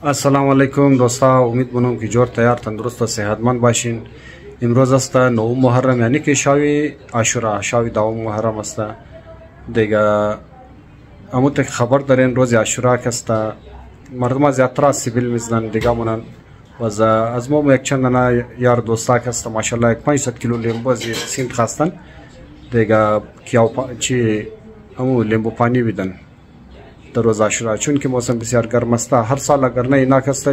السلام علیکم دوستا، امید بونم که جور تیار تندرست و صحتمند باشین. امروز است 9 محرم، یعنی که شاوی عاشورا، شاوی 2 محرم است دیگه. امو تک خبر دارین روز عاشورا که است مردم زیادتر سیبیل میزنن دیگه مونن و از ما یک چند دانه یار دوستا که است ماشاءالله 500 کیلو لیمبو از سیند خواستن دیگه کیاو چی امو لیمبو پانی بیدن در روز عاشورا، چون که موسم بسیار گرم است. هر سال اگر نه اینا که است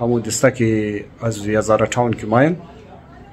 همو دسته که از 1058 که ماین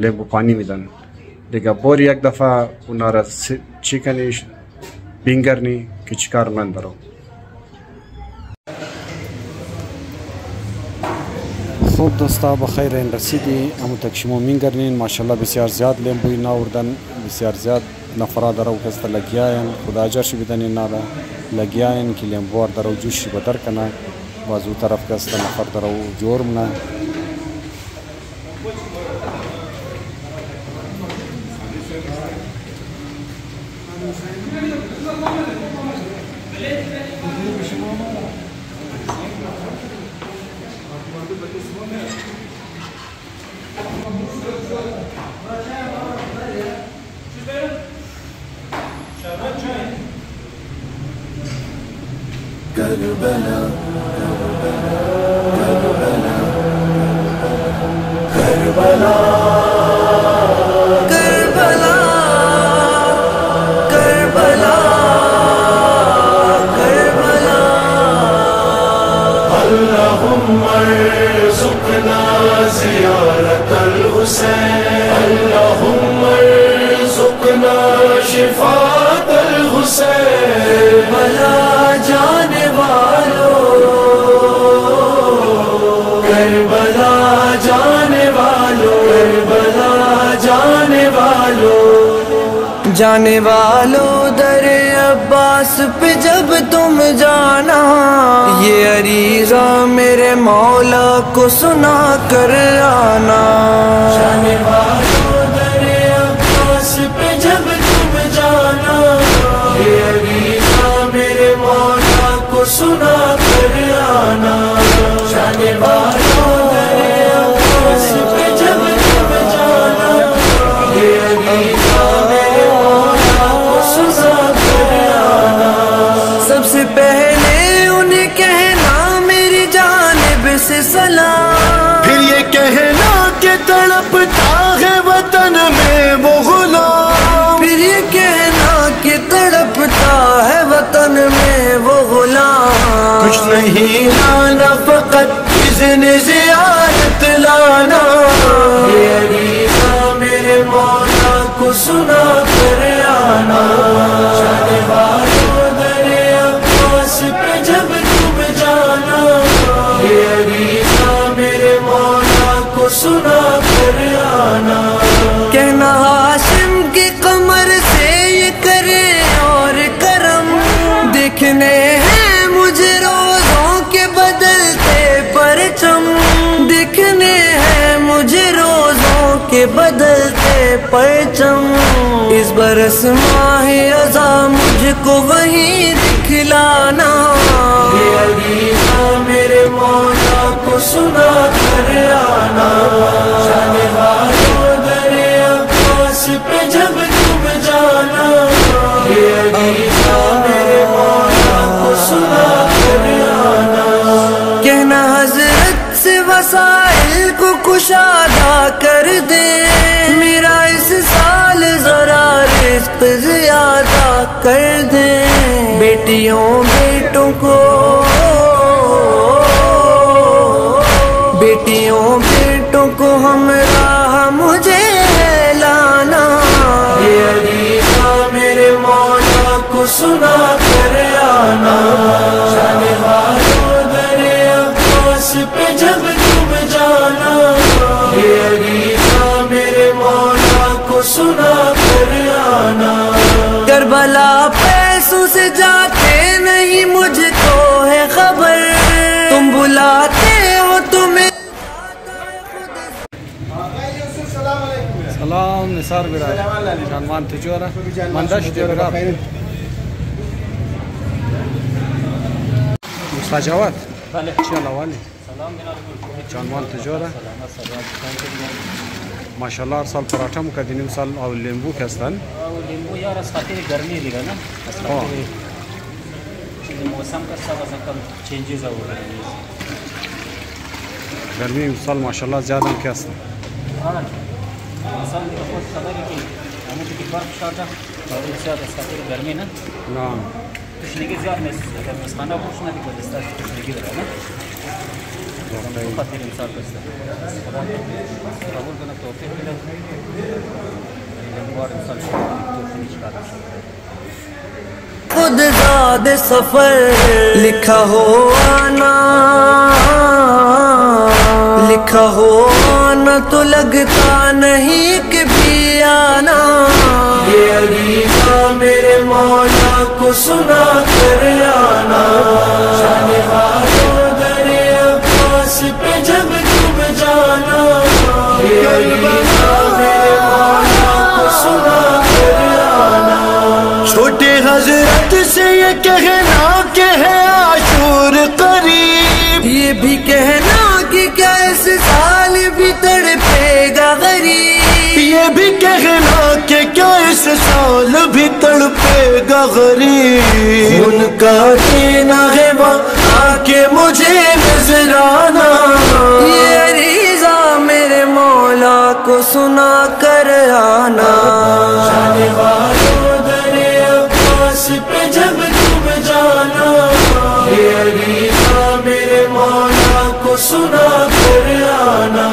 لیمبو پانی میدن دیگه. بور یک دفعه اونا را چیکنی بینگرنی که چیکار من درو. خوب دوستا بخیر این رسیدی امو تک شما مینگرنین ماشاءالله بسیار زیاد لیمبوی ناوردن، بسیار زیاد نفرا درو کست لگیاین خدا اجر شی بدن اینا را لگیاین که لیمبوار درو جوشی بدر کنه بازو طرف کست نفر درو جورم نه. کربلا کربلا کربلا کربلا کربلا کربلا اللهم ارزقنا زیارت الحسین، اللهم ارزقنا شفاعت الحسین. بلا جانے والو کربلا جانے والو کربلا جانے والو جانے والو در عباس پہ جب تم جانا یہ عریضہ میرے مولا کو سنا کر آنا. جانے والو در عباس پہ جب تم جانا یہ عریضہ میرے مولا کو سنا کر آنا. جانے والو در عباس پہ جب تم جانا یہ عریضہ میرے مولا کو سنا کر آنا. سب سے پہلے انہیں کہنا میری جانب سے سلام، پھر یہ کہنا کہ تڑپتا ہے وطن میں وہ غلام، پھر یہ کہنا کہ تڑپتا ہے وطن میں وہ غلام. کچھ نہیں لانا فقط اذن زیارت لانا یہ عریضہ میرے مولا کو سنا کر آنا. جانے والو در عباس پہ جب تم جانا یہ عریضہ میرے مولا کو سنا کر آنا. کہنا ہاشم کی قمر سے یہ کرے اور کرم، دیکھنے ہیں مجھے روزوں کے بدلتے پرچم، دیکھنے ہیں مجھے روزوں کے بدلتے پرچم. اس برس ماہ اذا مجھ کو وہیں دکھلانا یہ عریضہ میرے مولا کو سنا کر آنا. جانے والو در عباس پہ جب تم جانا یہ عریضہ میرے مولا کو سنا کر آنا. کہنا حضرت سے وسائل کو کشادہ کر دے، میرا اس سال ذرا رزق زیادہ کر دے. بیٹیوں بیٹوں کو بیٹیوں بیٹوں کو ہمراہ مجھے لانا یہ عریضہ میرے مولا کو سنا کر آنا. جانے والو در عباس پہ جب تم جانا یہ عریضہ میرے مولا کو سنا کر آنا. کربلا پیسوں سے جاتے نہیں مجھ کو ہے خبر، تم بلاتے ہو تمہیں. سلام نثار برای جانمان تجاره مندش دیگر مستجوات چی علاوه جانمان تجاره ماشاءالله هر سال پراٹھا مکدین امسال اور لیمبو کے هستن لیمبو یار از خاطر گرمی دیگه نه اصلا چیز موسم کا سبب کم چینجز ہو رہے ہیں گرمی امسال ماشاءالله زیادہ کے هستن انسان دیگه خود خبری که همون که برف شده اور زیاد از خاطر گرمی نه نعم تشنگی زیاد نیست اگر مسخانه خوش ندی که دستش تشنگی داره نه خاطر امسال بسته قبول کنه توفیق بده لیمبو امسال توفیق چکار خود زاد سفر لکھا ہو آنا لکھا ہو آنا تو لگتا نہیں کبھی آنا یہ عریضہ میرے مولا کو سنا کر آنا شان بازو دریا عباس پہ جب تم جانا یہ عریضہ میرے مولا کو سنا کر آنا چھوٹے حضرت سے یہ کہنا کہ ہے عاشور قریب یہ بھی کہنا کہ کیا اس سال بھی تڑپے گا غریب یہ بھی کہنا کہ کیا اس سال بھی تڑپے گا غریب ان کا دینا ہے وہاں آ کے مجھے نظر آنا یہ عریضہ میرے مولا کو سنا کر آنا شان بازو پہ جب تم جانا یہ عریضہ میرے مولا کو سنا کر آنا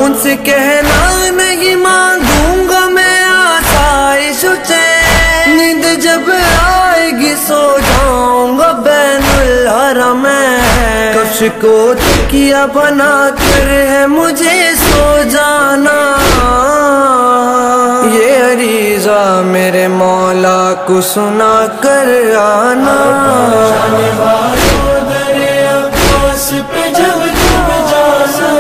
ان سے کہنا نہیں مانگوں گا میں آسائش چین نیند جب آئے گی سو جاؤں گا بین الحرم میں کفش کو تکیہ بنا کر ہے مجھے سو جانا یہ عریضہ میرے مولا کو سنا کر آنا شان بازو دریا عباس پہ جب تم جانا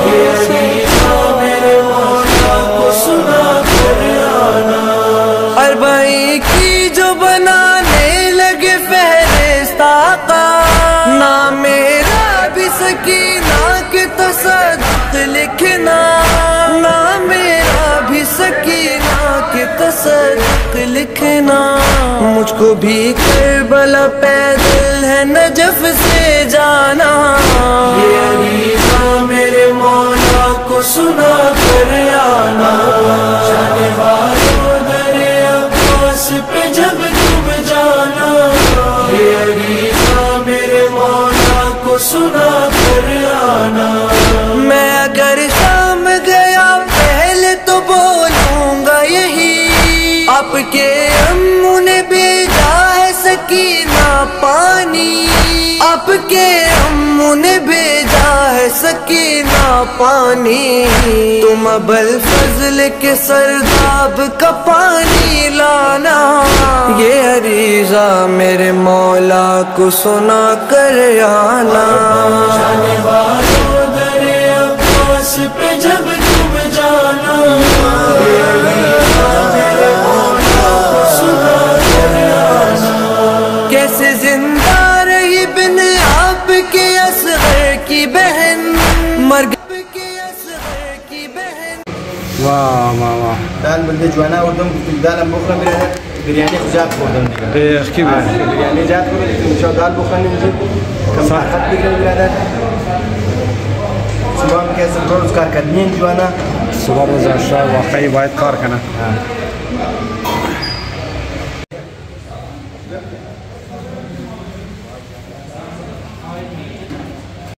یہ عریضہ میرے مولا کو سنا کر آنا اربعین کی جو بنانے لگے فہرست آقا نام میرا بھی سکینہ کے تصدق لکھنا نام میرا بھی سکینہ کے تصدق لکھنا مجھ کو بھی کربلا پیدل ہے نجف سے جانا یہ عریضہ میرے مولا کو سنا کر آنا شان بازو دریا عباس پہ جب تم جانا یہ عریضہ میرے مولا کو سنا کر آنا میں اگر شام گیا پہلے تو بولوں گا یہی آپ کے امو نے بھیجا ہے سکینہ پانی آپ کے امو نے بھیجا ہے سکینہ پانی تم ابل فضل کے سرداب کا پانی لانا یہ عریضہ میرے مولا کو سنا کر آنا شان بازو دریا عباس پہ جب تم جانا یہ عریضہ میرے مولا کو سنا کر آنا کیسے زندہ رہی بن آپ کے اصغر کی بہن مر گئی کے اصغر کی بہن واہ واہ واہ دال بندے جوانا اردم دال بخورا میرے بریانی خجات خوردم دیگه دیخ کی بریانی جات خوردم شو دال بخورا نمیشه کم فرحت بگیرم برادر صبح هم که از روز کار کردنین جوانا صبح روز اشرا واقعی باید کار کنه